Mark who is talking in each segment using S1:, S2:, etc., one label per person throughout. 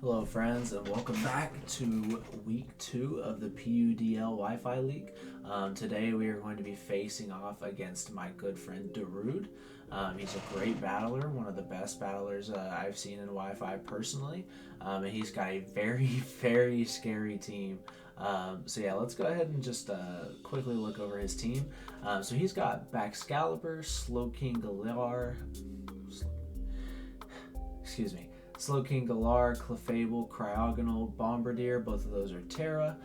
S1: Hello friends and welcome back to week 2 of the PUDL Wi-Fi League. Today we are going to be facing off against my good friend Darude. He's a great battler, one of the best battlers I've seen in Wi-Fi personally, and he's got a very scary team. So yeah, let's go ahead and just quickly look over his team. So he's got Baxcalibur, Slowking Galar, Slowking Galar, Clefable, Cryogonal, Bombardier, both of those are Terra,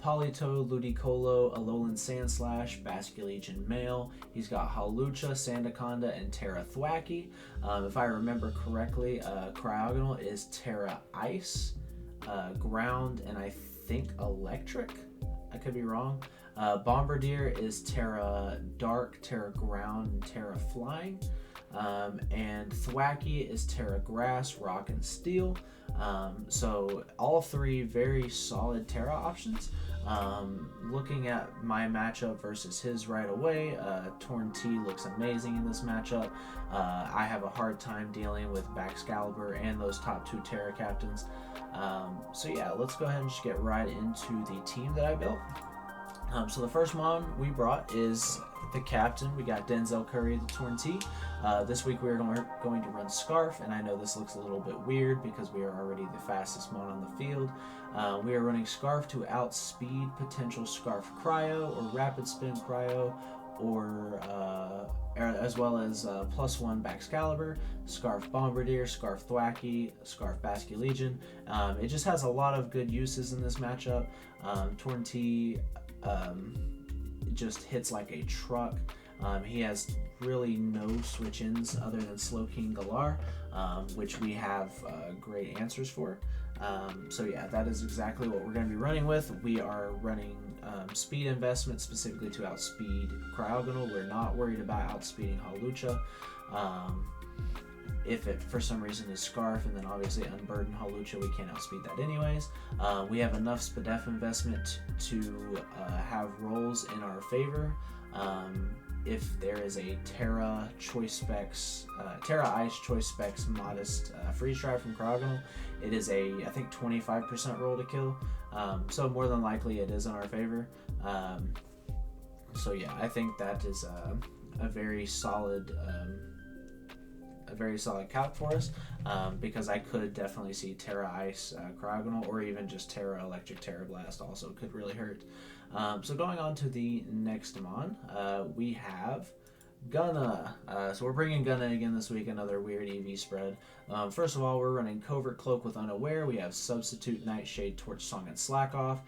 S1: Politoed, Ludicolo, Alolan Sandslash, Basculegion Male. He's got Hawlucha, Sandaconda, and Terra Thwackey. If I remember correctly, Cryogonal is Terra Ice, Ground, and I think Electric. I could be wrong. Bombardier is Terra Dark, Terra Ground, and Terra Flying. And Thwackey is Terra Grass, Rock, and Steel. So all three very solid Terra options. Looking at my matchup versus his right away, Torn T looks amazing in this matchup. I have a hard time dealing with Baxcalibur and those top two Terra captains. So yeah, let's go ahead and just get right into the team that I built. So the first mon we brought is the captain. We got Denzel Curry, the Torn T. This week we are going to run Scarf, and I know this looks a little bit weird because we are already the fastest mon on the field. We are running Scarf to outspeed potential Scarf Cryo or Rapid Spin Cryo, or as well as +1 Baxcalibur, Scarf Bombardier, Scarf Thwackey, Scarf Basculegion. It just has a lot of good uses in this matchup. Torn T just hits like a truck. He has really no switch-ins other than Slowking Galar, which we have great answers for. So yeah, that is exactly what we're going to be running with. We are running speed investment specifically to outspeed Cryogonal. We're not worried about outspeeding Hawlucha. If it for some reason is Scarf and then obviously Unburden Hawlucha, we can't outspeed that anyways. We have enough Spadef investment to have rolls in our favor. If there is a Terra Choice Specs, Terra Ice Choice Specs Modest Freeze Drive from Cryogonal, it is a, I think, 25% roll to kill. So more than likely it is in our favor. So yeah, I think that is a very solid calc for us, because I could definitely see Terra Ice Cryogonal, or even just Terra Electric Terra Blast also could really hurt. So going on to the next mon, we have Gunna. So we're bringing Gunna again this week, another weird EV spread. First of all, we're running Covert Cloak with Unaware. We have Substitute, Nightshade, Torch Song, and Slack Off.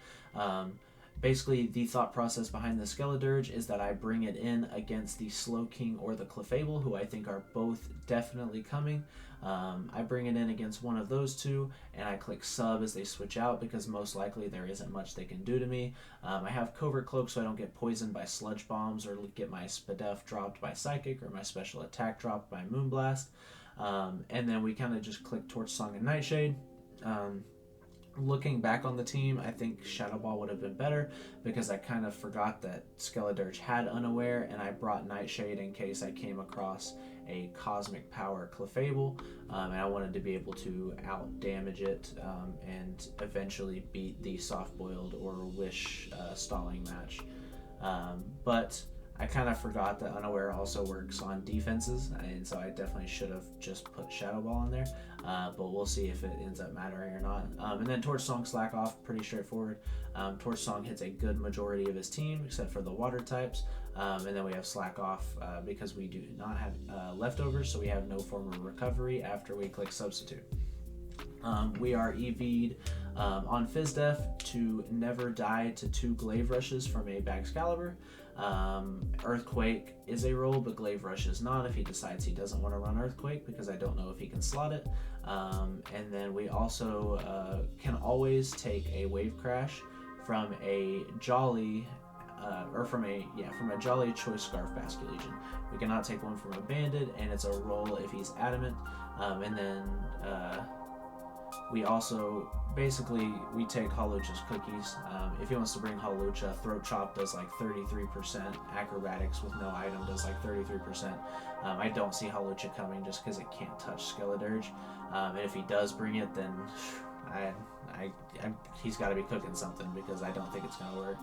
S1: Basically, the thought process behind the Skeledirge is that I bring it in against the Slowking or the Clefable, who I think are both definitely coming. I bring it in against one of those two, and I click sub as they switch out because most likely there isn't much they can do to me. I have Covert Cloak so I don't get poisoned by Sludge Bombs or get my Spadef dropped by Psychic or my special attack dropped by Moonblast. And then we kind of just click Torch Song and Nightshade. Looking back on the team, I think Shadow Ball would have been better because I kind of forgot that Skeledirge had Unaware, and I brought Nightshade in case I came across a Cosmic Power Clefable, and I wanted to be able to out damage it and eventually beat the Soft Boiled or Wish stalling match. But I kind of forgot that Unaware also works on defenses, and so I definitely should have just put Shadow Ball in there, but we'll see if it ends up mattering or not. And then Torch Song Slack Off, pretty straightforward. Torch Song hits a good majority of his team, except for the water types, and then we have Slack Off because we do not have leftovers, so we have no form of recovery after we click Substitute. We are EV'd on Fizdef to never die to 2 Glaive Rushes from a Baxcalibur. Earthquake is a roll, but Glaive Rush is not if he decides he doesn't want to run Earthquake, because I don't know if he can slot it. And then we also can always take a Wave Crash from a Jolly, from a Jolly Choice Scarf Basculegion. We cannot take one from a Bandit, and it's a roll if he's Adamant. And then we also, basically, we take Hawlucha's cookies. If he wants to bring Hawlucha, Throat Chop does like 33%, Acrobatics with no item does like 33%. I don't see Hawlucha coming just because it can't touch Skeledirge. And if he does bring it, then he's got to be cooking something, because I don't think it's going to work.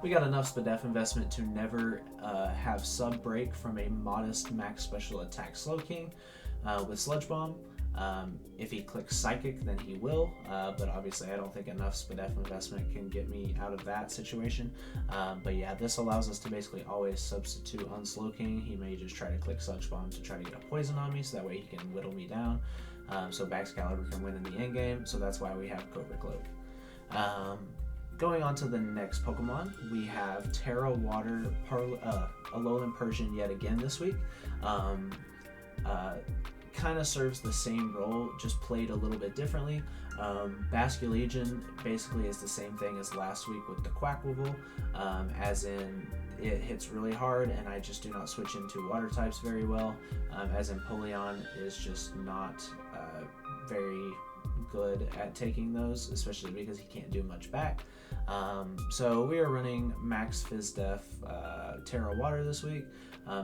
S1: We got enough SPDEF investment to never have sub break from a modest max special attack Slowking with Sludge Bomb. If he clicks Psychic, then he will, but obviously I don't think enough SPDEF investment can get me out of that situation. But yeah, this allows us to basically always substitute on Slowking. He may just try to click Sludge Bomb to try to get a poison on me, so that way he can whittle me down, so Baxcalibur can win in the end game, so that's why we have Cobra Cloak. Going on to the next Pokemon, we have Terra Water Alolan Persian yet again this week. Kind of serves the same role, just played a little bit differently. Basculegion basically is the same thing as last week with the Quacklevolt, as in it hits really hard and I just do not switch into water types very well, as in Polion is just not very good at taking those, especially because he can't do much back. So we are running Max FizzDef Terra Water this week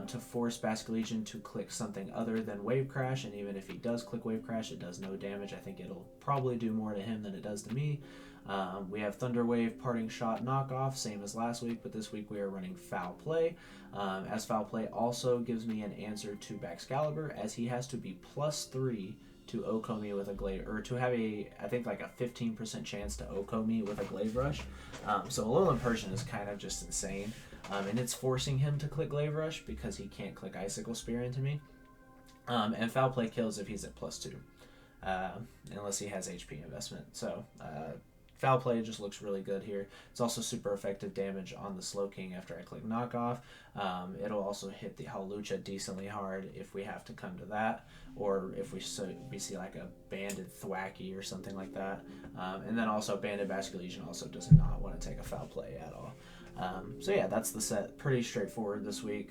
S1: to force Basculegion to click something other than Wave Crash, and even if he does click Wave Crash, it does no damage. I think it'll probably do more to him than it does to me. We have Thunder Wave, Parting Shot, Knockoff, same as last week, but this week we are running Foul Play, as Foul Play also gives me an answer to Baxcalibur, as he has to be +3 to OHKO me with a Glade, or to have I think like a 15% chance to OHKO me with a Glade Rush. So Alolan Persian is kind of just insane, and it's forcing him to click Glade Rush because he can't click Icicle Spear into me. And Foul Play kills if he's at +2, unless he has HP investment. So Foul Play just looks really good here. It's also super effective damage on the Slowking after I click Knockoff. It'll also hit the Hawlucha decently hard if we have to come to that, or if we see like a Banded Thwackey or something like that. And then also Banded Basculegion also does not want to take a Foul Play at all. So yeah, that's the set. Pretty straightforward this week.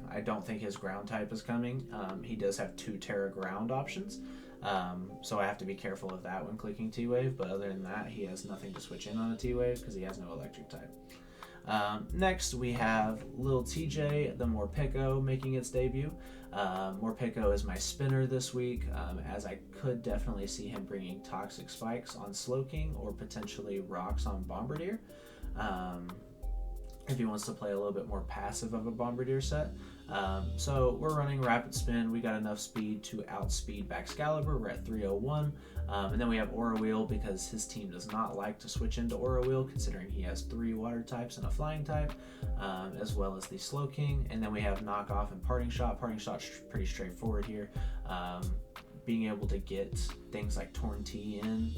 S1: I don't think his ground type is coming. He does have 2 Terra ground options. So I have to be careful of that when clicking T-Wave, but other than that, he has nothing to switch in on a T-Wave because he has no electric type. Next, we have Lil TJ, the Morpeko, making its debut. Morpeko is my spinner this week, as I could definitely see him bringing Toxic Spikes on Slowking or potentially Rocks on Bombardier. If he wants to play a little bit more passive of a Bombardier set. So we're running Rapid Spin. We got enough speed to outspeed Baxcalibur. We're at 301. And then we have Aura Wheel because his team does not like to switch into Aura Wheel, considering he has 3 water types and a flying type, as well as the Slowking. And then we have Knockoff and Parting Shot. Parting Shot's pretty straightforward here. Being able to get things like Torn T in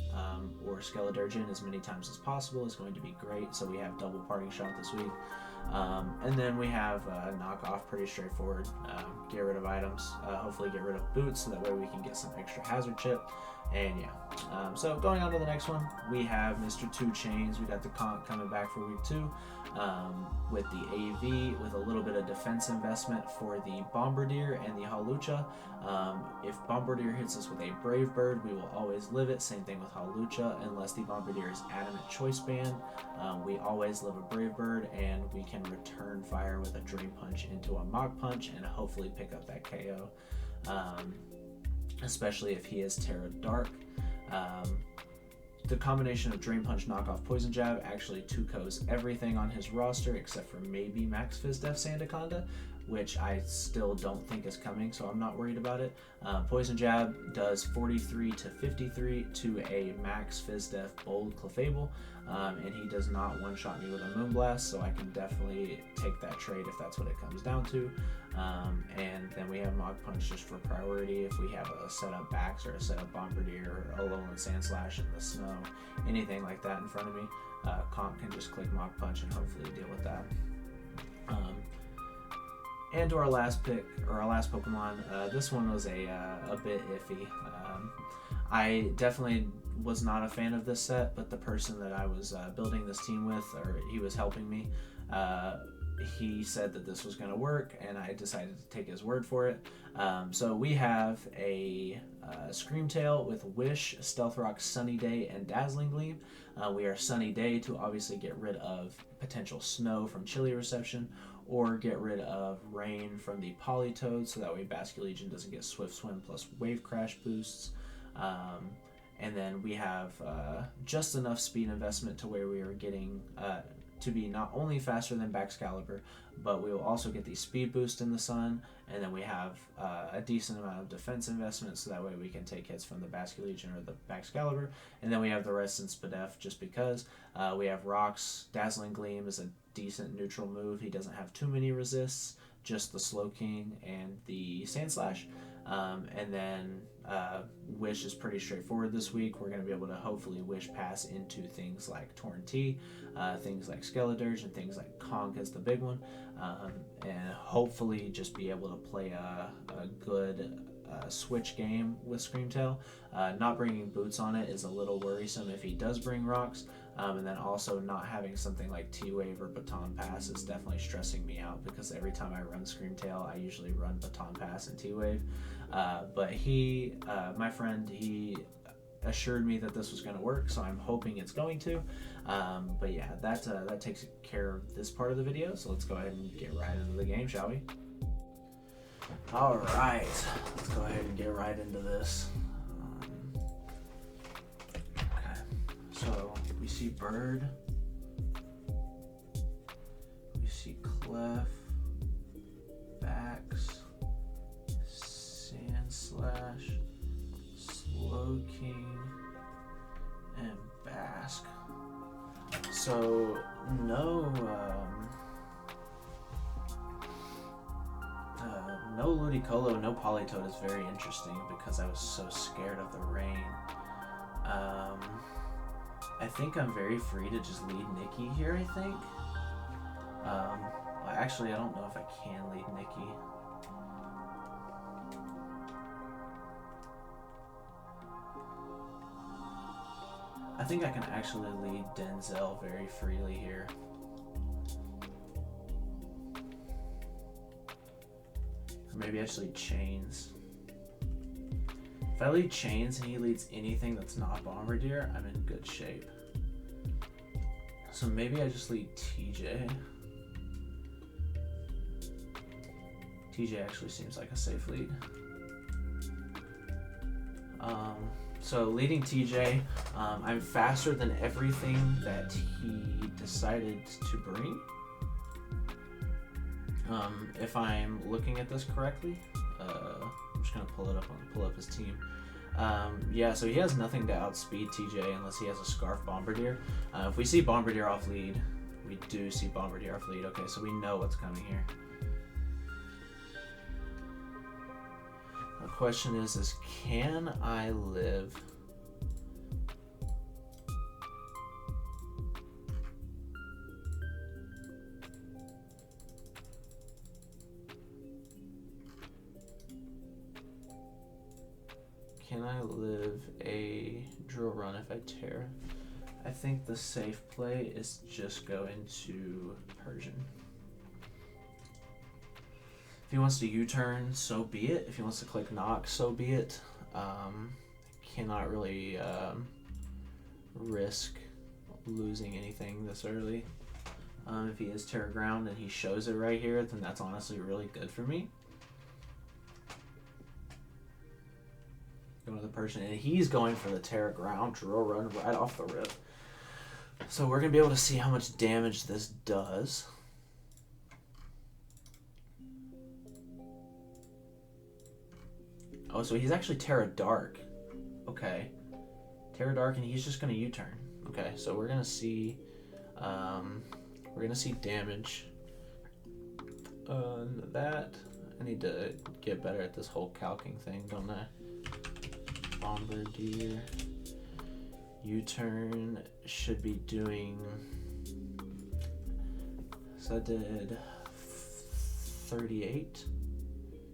S1: or Skeledurgeon as many times as possible is going to be great. So we have double Parting Shot this week. And then we have Knockoff, pretty straightforward. Get rid of items, hopefully get rid of boots, so that way we can get some extra hazard chip. And yeah, so going on to the next one, we have Mr. 2 Chains. We got the Conch coming back for week 2 with the AV, with a little bit of defense investment for the Bombardier and the Hawlucha. If Bombardier hits us with a Brave Bird, we will always live it. Same thing with Hawlucha, unless the Bombardier is Adamant Choice Band. We always live a Brave Bird, and we can return fire with a Dream Punch into a Mach Punch and hopefully pick up that KO. Especially if he is Terra Dark. The combination of Dream Punch, Knockoff, Poison Jab actually 2-KOs everything on his roster except for maybe Max FizzDef Sandaconda, which I still don't think is coming, so I'm not worried about it. Poison Jab does 43 to 53 to a Max FizzDef Bold Clefable, and he does not one-shot me with a Moonblast, so I can definitely take that trade if that's what it comes down to. And then we have Mach Punch just for priority if we have a set up Bax or a set up Bombardier or Alolan Sandslash in the snow, anything like that in front of me. Conch can just click Mach Punch and hopefully deal with that. And to our last pick, or our last Pokemon, this one was a bit iffy. I definitely was not a fan of this set, but the person that I was building this team with, or he was helping me, he said that this was going to work, and I decided to take his word for it. So we have a Screamtail with Wish, Stealth Rock, Sunny Day, and Dazzling Gleam. We are Sunny Day to obviously get rid of potential snow from Chilly Reception, or get rid of rain from the Politoed, so that way Basculegion doesn't get Swift Swim plus Wave Crash boosts. and then we have just enough speed investment to where we are getting to be not only faster than Baxcalibur, but we will also get the speed boost in the sun, and then we have a decent amount of defense investment, so that way we can take hits from the Basculegion or the Baxcalibur, and then we have the rest in Spadef just because. We have Rocks. Dazzling Gleam is a decent neutral move. He doesn't have too many resists, just the Slow King and the Sand Slash. And then Wish is pretty straightforward this week. We're going to be able to hopefully Wish pass into things like Torn T, things like Skeledirge, and things like Conk is the big one. And hopefully just be able to play a good switch game with Screamtail. Not bringing boots on it is a little worrisome if he does bring Rocks. And then also not having something like T-Wave or Baton Pass is definitely stressing me out, because every time I run Screamtail, I usually run Baton Pass and T-Wave. But my friend, he assured me that this was going to work, so I'm hoping it's going to. But yeah, that takes care of this part of the video, so let's go ahead and get right into the game, shall we? Alright, let's go ahead and get right into this. Okay, so we see Bird, we see Clef, Bax, Sand Slash, Slow King, and Bask. So no Ludicolo, no Politoed is very interesting because I was so scared of the rain. I think I'm very free to just lead Nikki here, I think. Actually, I don't know if I can lead Nikki. I think I can actually lead Denzel very freely here. Or maybe actually Chains. If I lead Chains and he leads anything that's not Bombardier, I'm in good shape. So maybe I just lead TJ. TJ actually seems like a safe lead. So leading TJ, I'm faster than everything that he decided to bring. If I'm looking at this correctly, I'm just gonna pull up his team. Yeah, so he has nothing to outspeed TJ unless he has a Scarf Bombardier. If we see Bombardier off lead, we do see Bombardier off lead. Okay, so we know what's coming here. The question is can I live? Can I live a drill run if I tear? I think the safe play is just go into Persian. If he wants to U-turn, so be it. If he wants to click knock, so be it. Cannot really risk losing anything this early. If he is Terra Ground and he shows it right here, then that's honestly really good for me. Going to the Persian, and he's going for the Terra Ground drill run right off the rip. So we're going to be able to see how much damage this does. Oh, so he's actually Terra Dark. Okay. Terra Dark, and he's just going to U-turn. Okay, so we're going to see damage on that. I need to get better at this whole calcing thing, don't I? Bombardier. U-turn should be doing... So I did 38.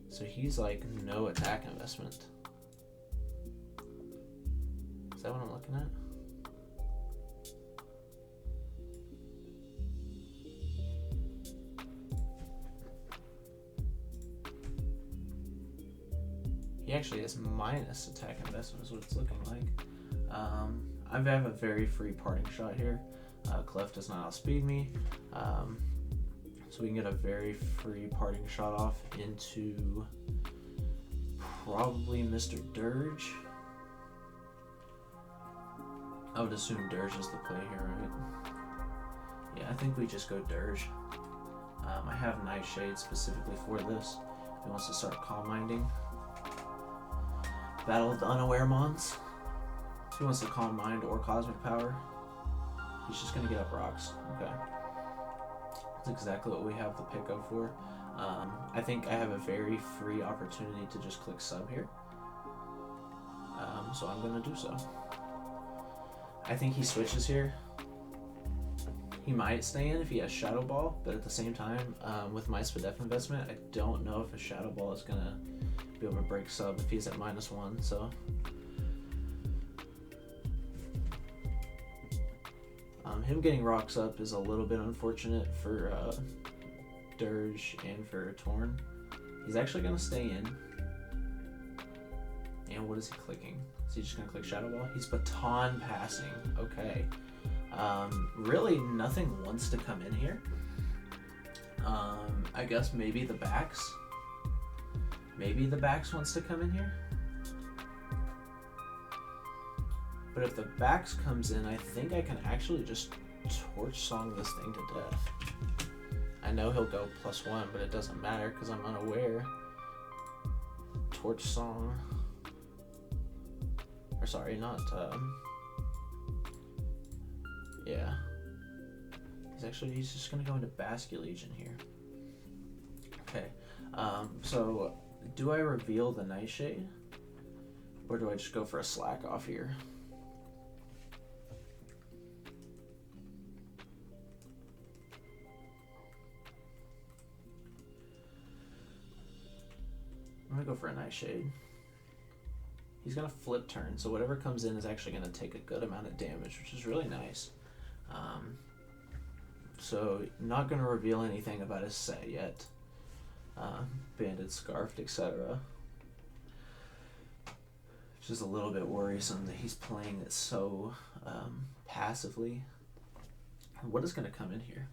S1: So he's like no attack investment. Is that what I'm looking at? He actually has minus attack investment is what it's looking like. I have a very free parting shot here. Clef does not outspeed me. So we can get a very free parting shot off into probably Mr. Dirge. I would assume Dirge is the play here, right? Yeah, I think we just go Dirge. I have Nightshade specifically for this. He wants to start Calm Minding. Battle of the Unaware Mons. If he wants to Calm Mind or Cosmic Power, he's just going to get up rocks. Okay. That's exactly what we have the pickup for. I think I have a very free opportunity to just click sub here. So I'm going to do so. I think he switches here. He might stay in if he has Shadow Ball, but at the same time, with my SPDF investment, I don't know if a Shadow Ball is going to be able to break sub if he's at -1, so. Him getting rocks up is a little bit unfortunate for Dirge and for Torn. He's actually going to stay in. And what is he clicking? Is he just going to click Shadow Ball? He's Baton Passing. Okay. Really nothing wants to come in here. I guess maybe the backs. Maybe the backs wants to come in here. But if the backs comes in, I think I can actually just Torch Song this thing to death. I know he'll go +1, but it doesn't matter because I'm unaware. Torch Song. Or sorry, not, yeah. He's just gonna go into Basket Legion here. Okay. So do I reveal the Nightshade? Or do I just go for a slack off here? I'm gonna go for a Nightshade. He's gonna flip turn, so whatever comes in is actually gonna take a good amount of damage, which is really nice. So not gonna reveal anything about his set yet. Banded, Scarfed, etc. It's just a little bit worrisome that he's playing it so passively. What is gonna come in here?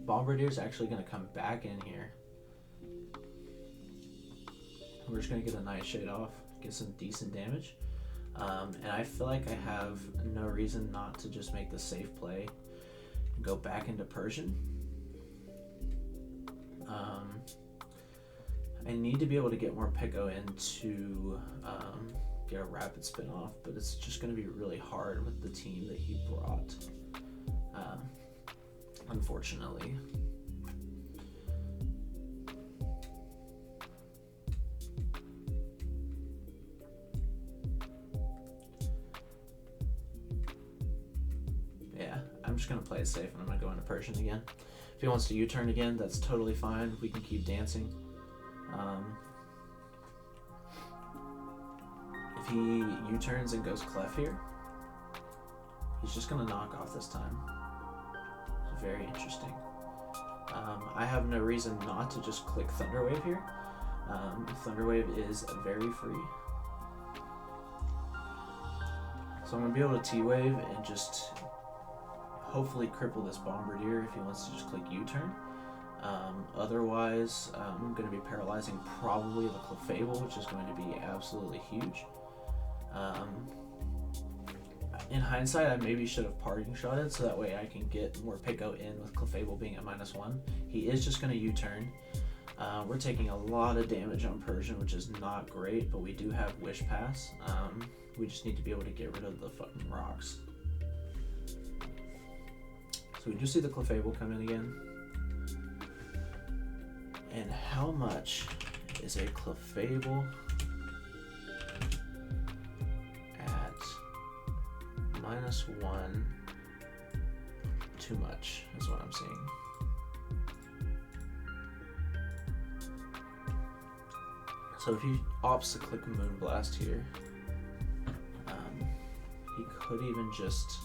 S1: Bombardier's actually going to come back in here. We're just going to get a Nightshade off, get some decent damage. And I feel like I have no reason not to just make the safe play and go back into Persian. I need to be able to get more Pico in to get a rapid spin off, but it's just going to be really hard with the team that he brought. Unfortunately. Yeah, I'm just gonna play it safe and I'm gonna go into Persian again. If he wants to U-turn again, that's totally fine. We can keep dancing. If he U-turns and goes Clef here, he's just gonna knock off this time. Very interesting. I have no reason not to just click Thunderwave here. Thunderwave is very free. So I'm going to be able to T-Wave and just hopefully cripple this Bombardier if he wants to just click U-turn. Otherwise, I'm going to be paralyzing probably the Clefable, which is going to be absolutely huge. In hindsight, I maybe should have parting shotted so that way I can get more Pico in with Clefable being at -1. He is just going to U-turn. We're taking a lot of damage on Persian, which is not great, but we do have Wish Pass. We just need to be able to get rid of the fucking rocks. So we do see the Clefable come in again. And how much is a Clefable -1? Too much is what I'm seeing. So if he opts to click Moonblast here, he could even just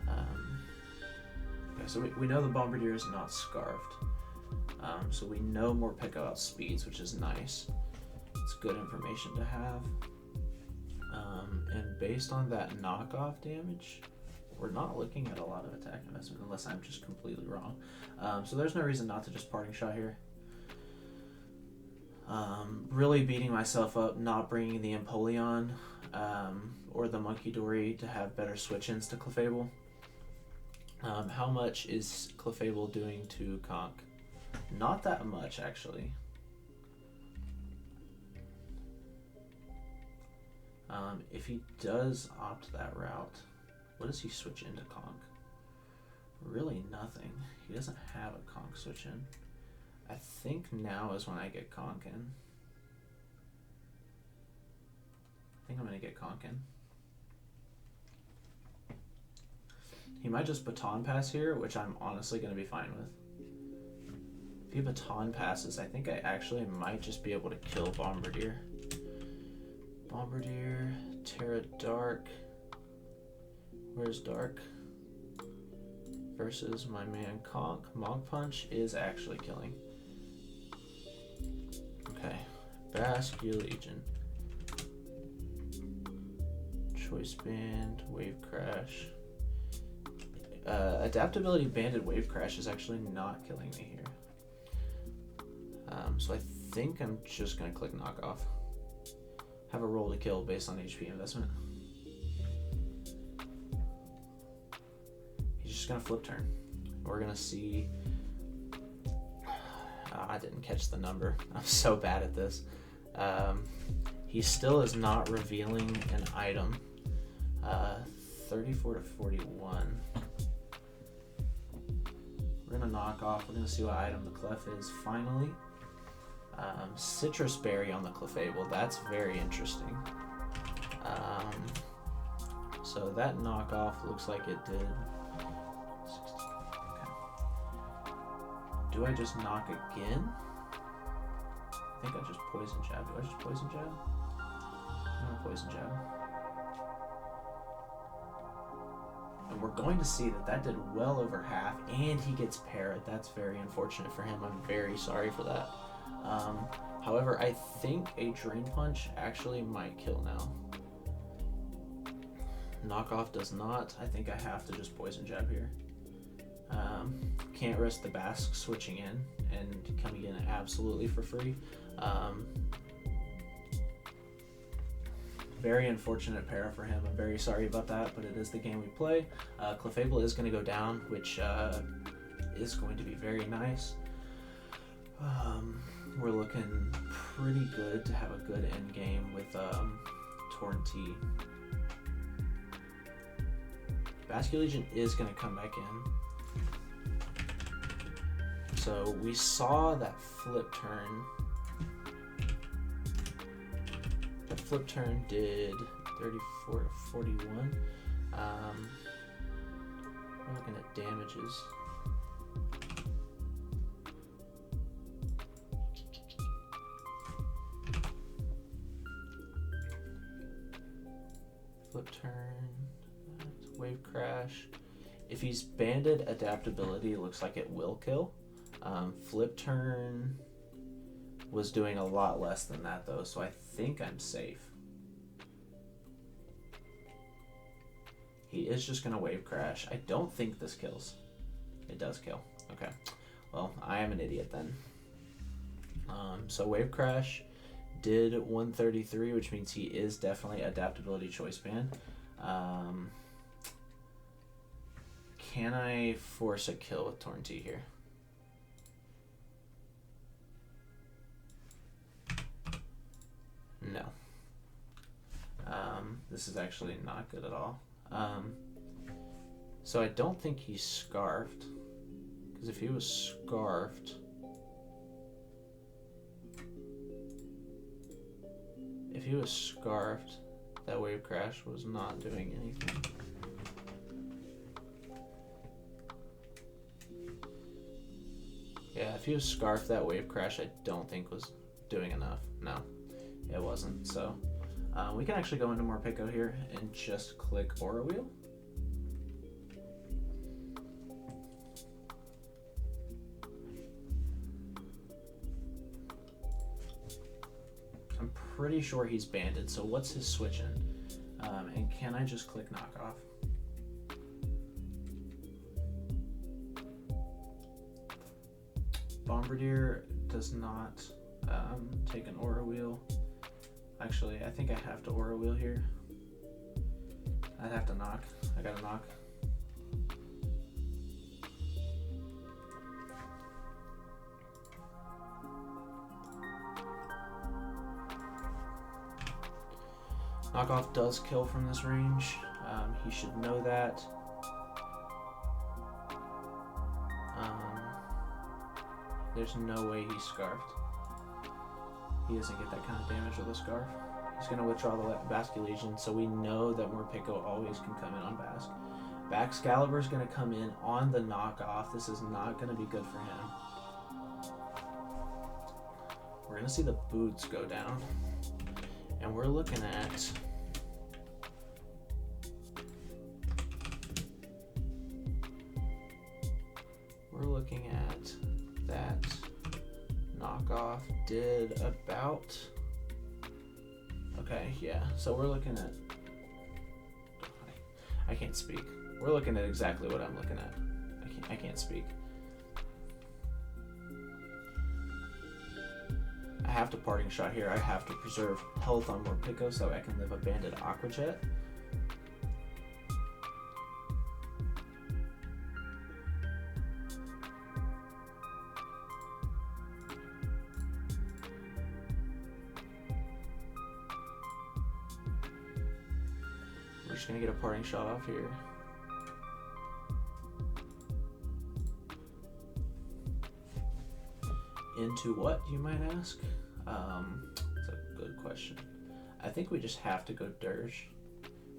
S1: okay, so we know the Bombardier is not Scarfed, so we know more Pico outspeeds, which is nice. It's good information to have. And based on that knockoff damage, we're not looking at a lot of attack investment unless I'm just completely wrong. So there's no reason not to just parting shot here. Really beating myself up not bringing the Empoleon or the Monkey Dory to have better switch-ins to Clefable. How much is Clefable doing to Conk? Not that much, actually. If he does opt that route, what does he switch into Conk? Really nothing. He doesn't have a Conk switch in. I think now is when I get Conk in. I think I'm going to get Conk in. He might just Baton Pass here, which I'm honestly going to be fine with. If he Baton Passes, I think I actually might just be able to kill Bombardier. Bombardier, Terra Dark. Where's Dark? Versus my man Conk. Monk Punch is actually killing. Okay. Basculegion. Choice Band, Wave Crash. Adaptability Banded Wave Crash is actually not killing me here. So I think I'm just going to click Knockoff. Have a roll to kill based on HP investment. He's just going to flip turn. We're going to see... I didn't catch the number. I'm so bad at this. He still is not revealing an item. 34 to 41. We're going to knock off. We're going to see what item the Clef is finally. Citrus Berry on the Clefable. That's very interesting. So that knockoff looks like it did. 16. Okay. Do I just knock again? I think I just Poison Jab. Do I just Poison Jab? I'm going to Poison Jab. And we're going to see that that did well over half, and he gets parried. That's very unfortunate for him. I'm very sorry for that. However, I think a Drain Punch actually might kill now. Knockoff does not. I think I have to just Poison Jab here. Can't risk the Bask switching in and coming in absolutely for free. Very unfortunate para for him. I'm very sorry about that, but it is the game we play. Clefable is going to go down, which is going to be very nice. We're looking pretty good to have a good end game with Torrentee. Basculegion is going to come back in. So we saw that flip turn. That flip turn did 34 to 41. We're looking at damages. Flip turn, Wave Crash. If he's banded adaptability, it looks like it will kill. Flip turn was doing a lot less than that though, so I think I'm safe. He is just gonna Wave Crash. I don't think this kills. It does kill. Okay. Well, I am an idiot then. So Wave Crash did 133, which means he is definitely adaptability choice band. Can I force a kill with Torrentee here? No. This is actually not good at all. So I don't think he's Scarfed, because if he was Scarfed, that Wave Crash was not doing anything. Yeah, if he was Scarfed, that Wave Crash I don't think was doing enough. No, it wasn't. So we can actually go into Morpeko here and just click Aura Wheel. I'm pretty sure he's banded, so what's his switch in? And can I just click knockoff? Bombardier does not take an aura wheel. Actually, I think I have to aura wheel here. I'd have to knock. I gotta knock. Knockoff does kill from this range. He should know that. There's no way he's scarfed. He doesn't get that kind of damage with a scarf. He's going to withdraw the Basculation, so we know that Morpeko always can come in on Bask. Baxcalibur's going to come in on the knockoff. This is not going to be good for him. We're going to see the boots go down. And we're looking at... that knockoff did about... Okay, yeah, so we're looking at... I can't speak. We're looking at exactly what I'm looking at. I can't speak. I have to parting shot here. I have to preserve health on Morpeko so I can live a banded Aqua Jet. We're just gonna get a parting shot off here. Into what, you might ask? That's a good question. I think we just have to go Dirge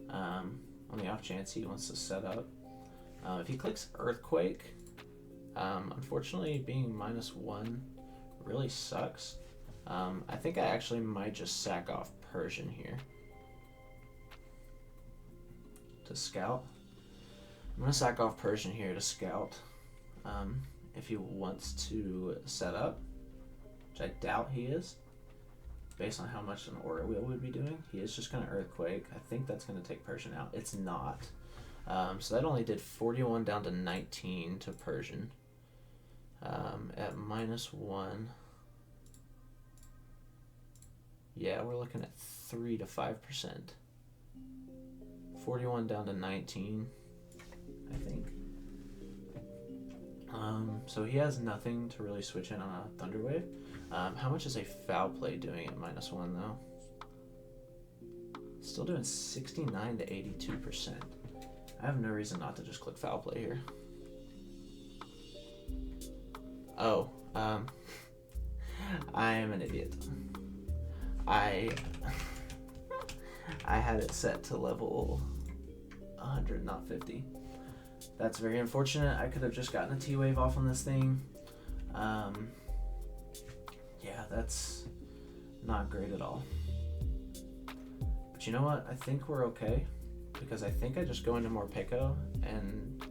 S1: on the off chance he wants to set up. If he clicks Earthquake, unfortunately being -1 really sucks. I think I actually might just sack off Persian here to scout. I'm gonna sack off Persian here to scout. If he wants to set up, which I doubt he is, based on how much an Aura Wheel would be doing. He is just going to Earthquake. I think that's going to take Persian out. It's not. So that only did 41 down to 19 to Persian. At -1. Yeah, we're looking at 3 to 5%. 41 down to 19, I think. So he has nothing to really switch in on a Thunder Wave. How much is a Foul Play doing at -1 though? Still doing 69 to 82%. I have no reason not to just click Foul Play here. Oh, I am an idiot. I had it set to level 100, not 50. That's very unfortunate. I could have just gotten a T-Wave off on this thing. Yeah, that's not great at all. But you know what? I think we're okay. Because I think I just go into Morpeko and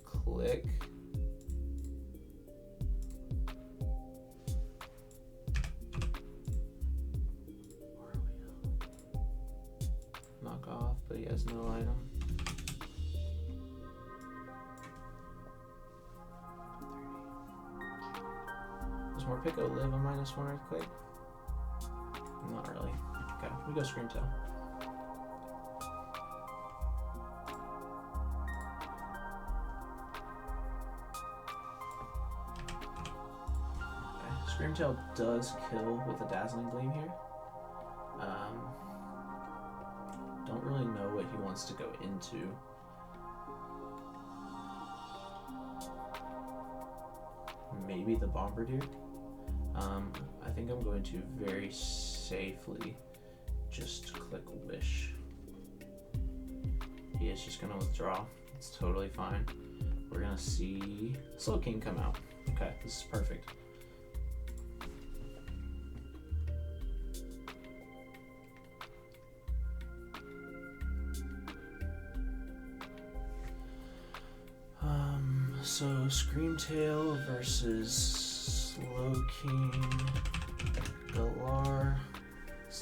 S1: click. Knock off, but he has no item. Does Morpeko live a -1 Earthquake? Not really. Okay, we go Scream Tail. Okay, Scream Tail does kill with a Dazzling Gleam here. Don't really know what he wants to go into. Maybe the Bombardier. I think I'm going to very safely just click Wish. He is just going to withdraw. It's totally fine. We're going to see Slow King come out. Okay, this is perfect. So Scream Tail versus Slow King, Galar.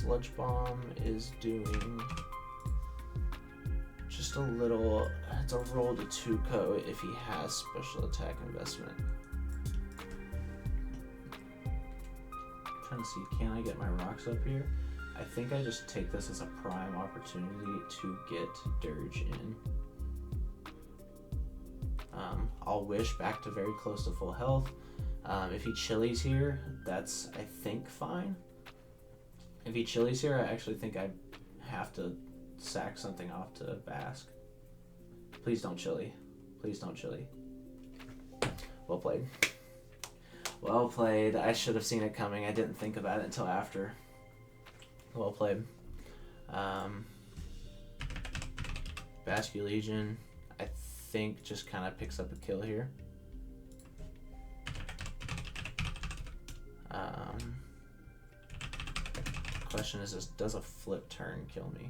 S1: Sludge Bomb is doing just a little. It's a roll to 2-co if he has special attack investment. I'm trying to see, can I get my rocks up here? I think I just take this as a prime opportunity to get Dirge in. I'll wish back to very close to full health. If he chilies here, that's, I think, fine. If he chilies here, I actually think I have to sack something off to Bask. Please don't chili. Please don't chili. Well played. Well played. I should have seen it coming. I didn't think about it until after. Well played. Basque Legion, I think, just kind of picks up a kill here. Question is, does a flip turn kill me?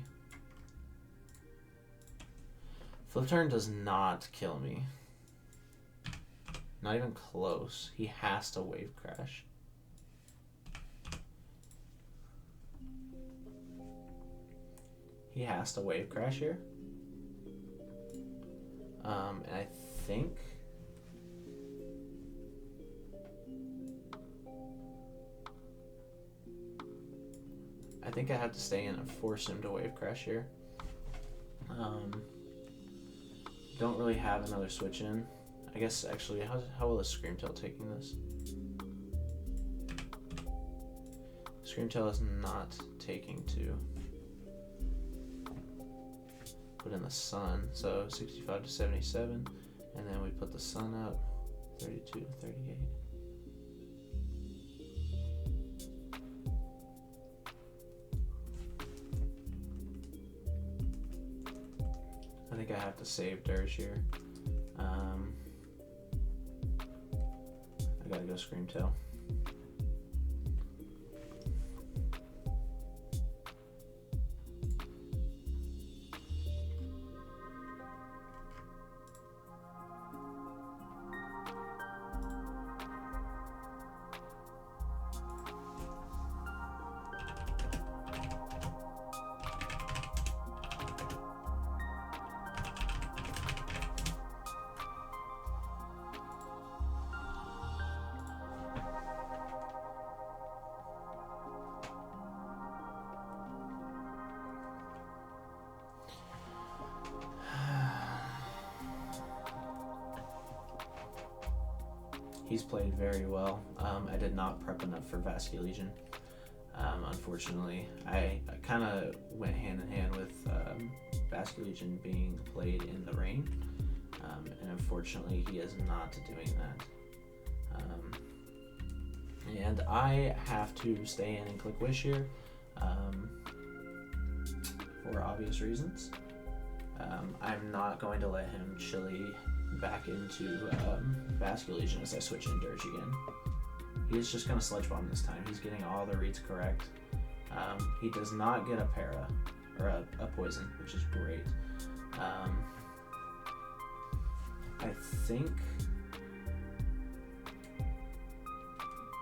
S1: Flip turn does not kill me. Not even close. He has to wave crash. He has to wave crash here. And I think I have to stay in and force him to wave crash here. Don't really have another switch in. I guess actually, how well is Screamtail taking this? Screamtail is not taking 2. Put in the sun, so 65 to 77, and then we put the sun up, 32 to 38. I think I have to save Dirge here. I gotta go Screamtail. He's played very well. I did not prep enough for Vasque Legion. Unfortunately, I kind of went hand in hand with Vasque Legion being played in the rain, and unfortunately he is not doing that. And I have to stay in and click Wish here for obvious reasons. I'm not going to let him chili back into Vasque Legion as I switch in Dirge again. He's just going to Sludge Bomb this time. He's getting all the reads correct. He does not get a para, or a poison, which is great. I think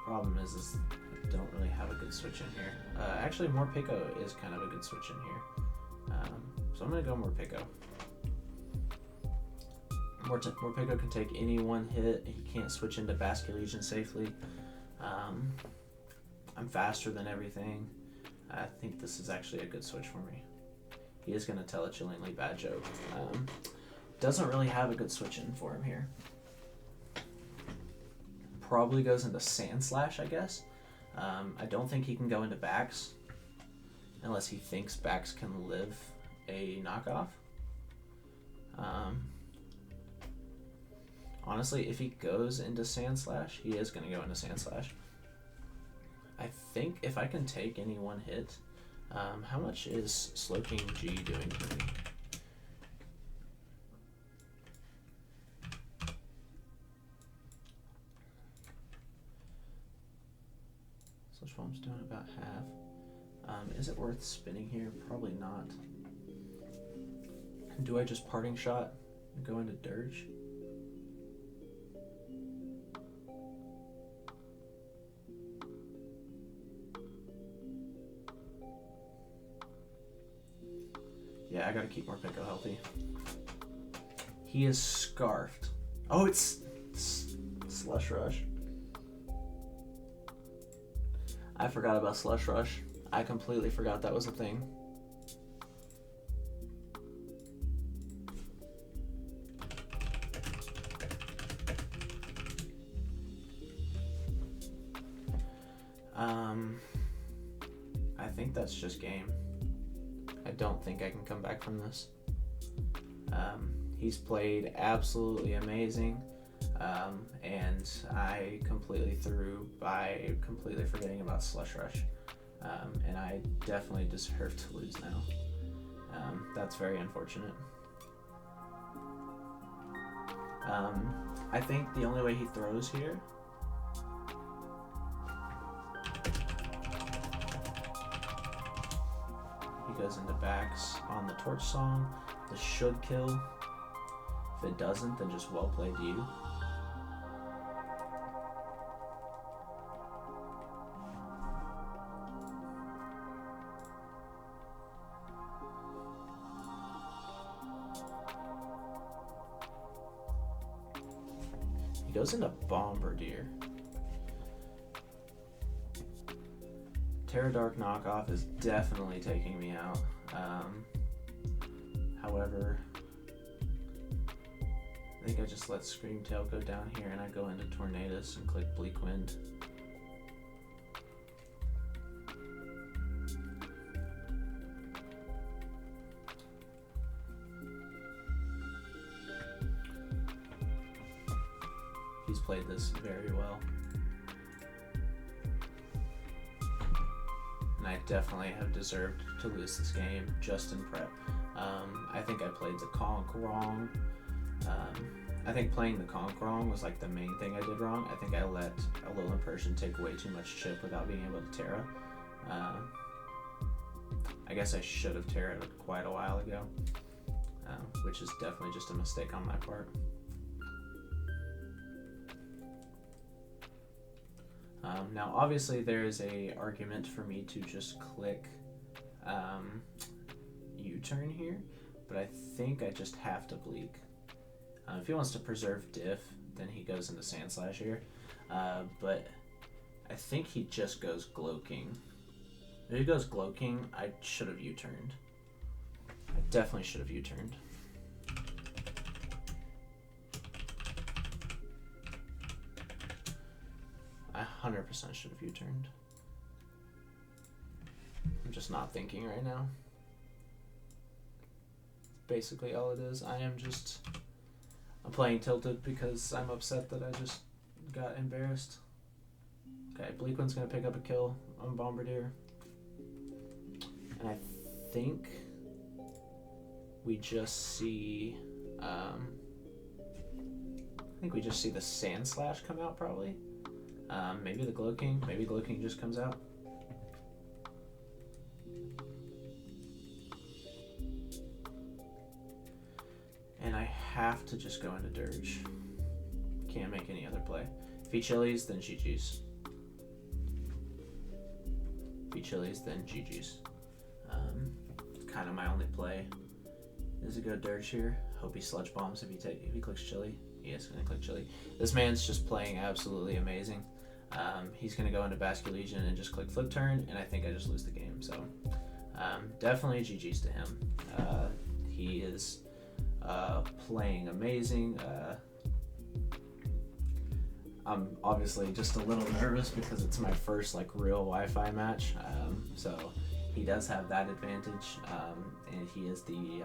S1: problem is I don't really have a good switch in here. Actually, Morpeko is kind of a good switch in here. So I'm going to go Morpeko. Morpeko can take any one hit. He can't switch into Vasque Legion safely. I'm faster than everything. I think this is actually a good switch for me. He is going to tell a chillingly bad joke. Doesn't really have a good switch in for him here. Probably goes into Sand Slash, I guess. I don't think he can go into Bax unless he thinks Bax can live a knockoff. Honestly, if he goes into Sand Slash, he is going to go into Sand Slash. I think if I can take any one hit, how much is Slowking G doing for me? Sludge Bomb's doing about half. Is it worth spinning here? Probably not. Do I just Parting Shot and go into Dirge? Yeah, I gotta keep Morpeko healthy. He is scarfed. Oh, it's Slush Rush. I forgot about Slush Rush. I completely forgot that was a thing. I think that's just game. I don't think I can come back from this. He's played absolutely amazing, and I completely threw by completely forgetting about Slush Rush, and I definitely deserve to lose now. That's very unfortunate. I think the only way he throws here goes into backs on the Torch Song. This should kill. If it doesn't, then just well played you. He goes into Bombardier. Terra Dark knockoff is definitely taking me out. However, I think I just let Screamtail go down here and I go into Tornadus and click Bleak Wind. He's played this very well. I definitely have deserved to lose this game just in prep. I think I played the Conk wrong. I think playing the Conk wrong was like the main thing I did wrong. I think I let a Alolan Persian take way too much chip without being able to Terra. I guess I should have Terra'd quite a while ago, which is definitely just a mistake on my part. Now obviously there is a argument for me to just click U-turn here, but I think I just have to Bleak. If he wants to preserve Diff, then he goes into Sandslash here, but I think he just goes Gloking. If he goes Gloking, I should have U-turned. I definitely should have U-turned. I 100% should have U-turned. I'm just not thinking right now. Basically all it is. I'm playing tilted because I'm upset that I just got embarrassed. Okay, Bleakwind's gonna pick up a kill on Bombardier. And I think we just see the Sandslash come out probably. Maybe the Gloking. Maybe Gloking just comes out. And I have to just go into Dirge. Can't make any other play. If he chilies, then GG's. If he chilies, then GG's. Kind of my only play is to go Dirge here. Hope he sludge bombs if he clicks chili. He is going to click chili. This man's just playing absolutely amazing. He's going to go into Basculegion and just click flip turn, and I think I just lose the game. So definitely GG's to him. He is playing amazing. I'm obviously just a little nervous because it's my first like real Wi-Fi match. So he does have that advantage, and he is the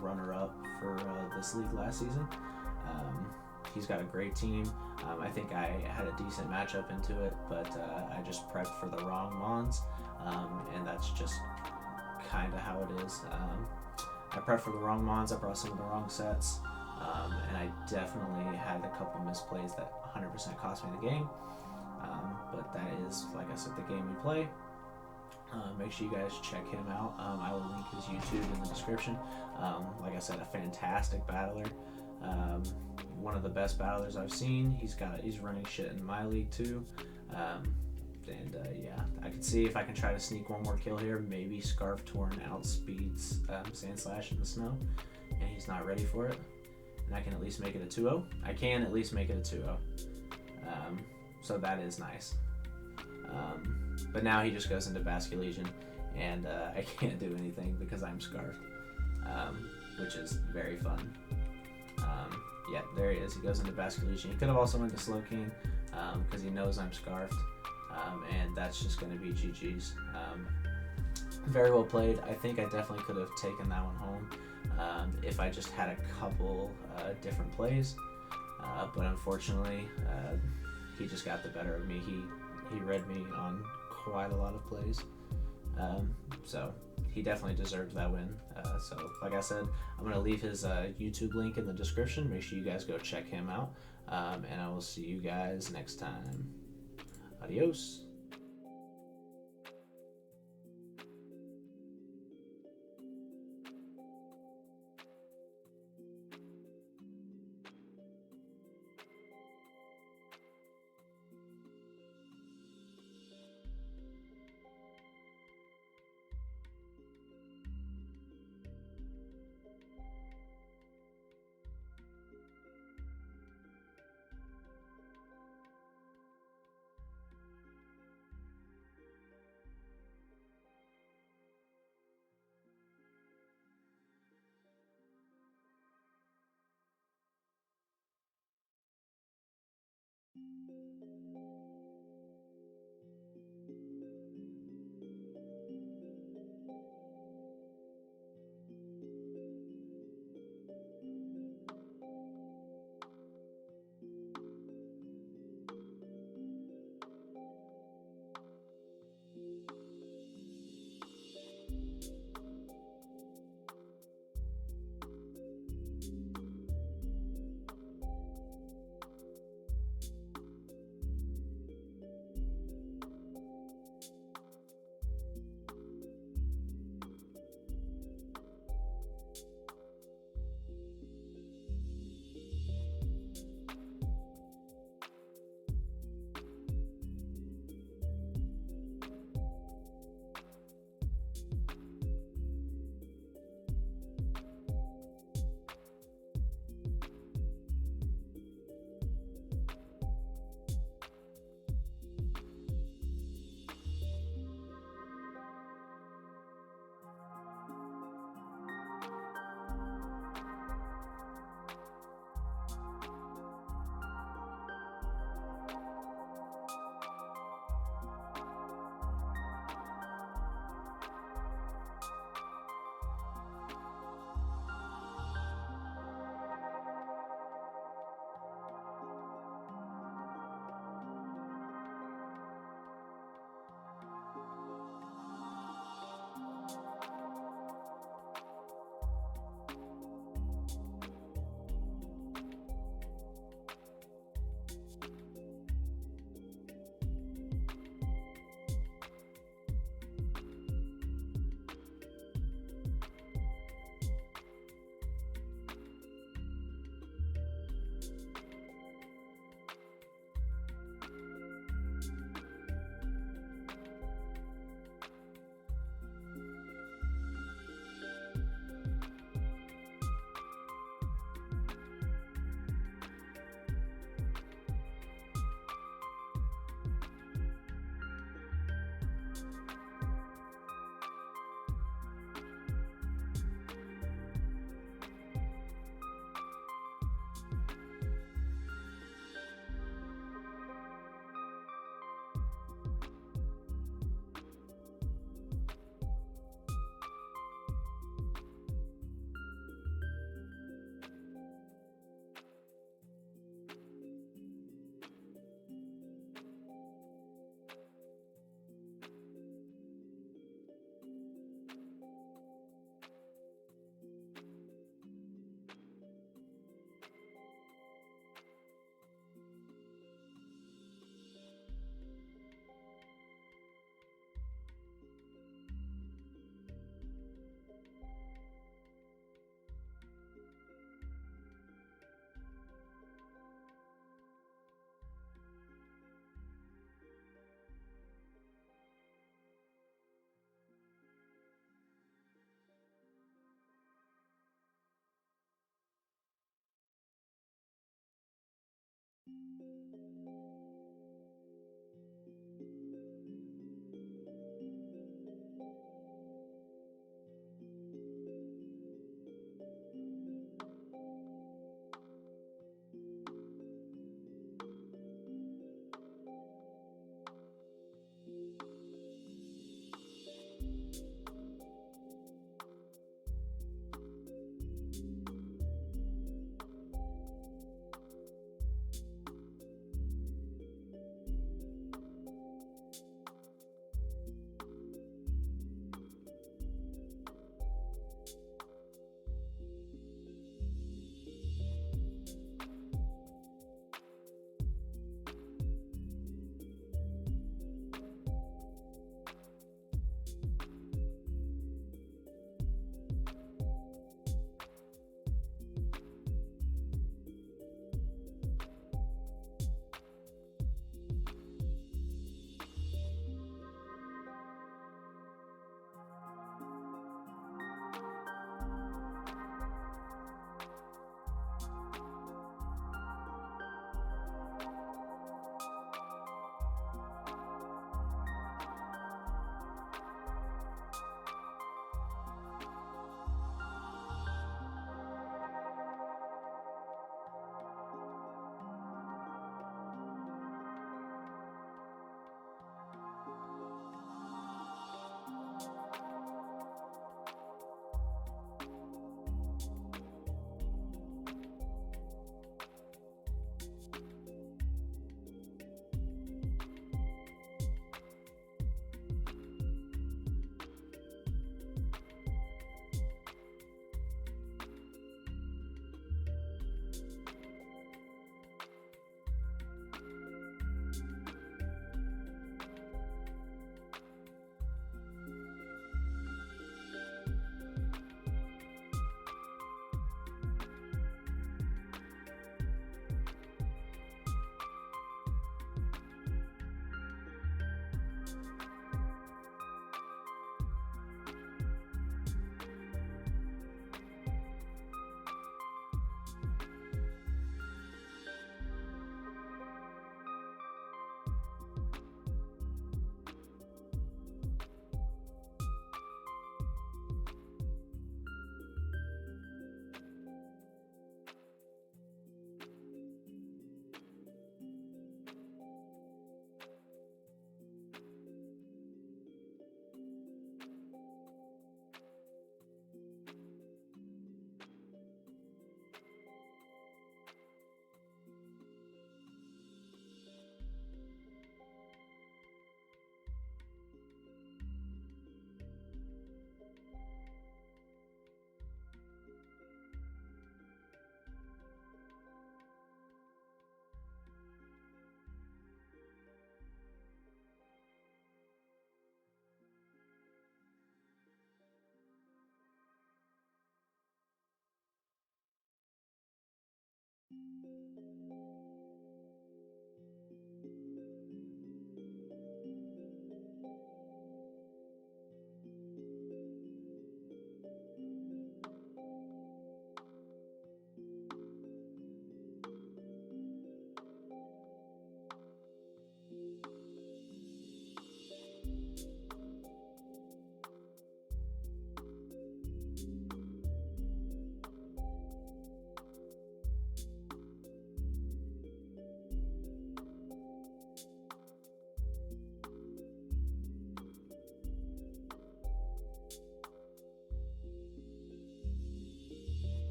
S1: runner-up for this league last season. He's got a great team. I think I had a decent matchup into it, but I just prepped for the wrong Mons, and that's just kind of how it is. I prepped for the wrong Mons, I brought some of the wrong sets, and I definitely had a couple misplays that 100% cost me the game, but that is, like I said, the game we play. Make sure you guys check him out. I will link his YouTube in the description. Like I said, a fantastic battler. One of the best battlers I've seen. He's running shit in my league too. And yeah, I could see if I can try to sneak one more kill here. Maybe Scarf Torn outspeeds Sand Slash in the snow, and he's not ready for it. And I can at least make it a 2-0. I can at least make it a 2-0. So that is nice. But now he just goes into Basket Legion, and I can't do anything because I'm Scarfed, which is very fun. Yeah, there he is. He goes into Basket Legion. He could have also went to Slowking because he knows I'm Scarfed, and that's just going to be GG's. Very well played. I think I definitely could have taken that one home if I just had a couple different plays, but unfortunately he just got the better of me. He read me on quite a lot of plays, so he definitely deserved that win. So like I said, I'm going to leave his YouTube link in the description. Make sure you guys go check him out, and I will see you guys next time. Adios.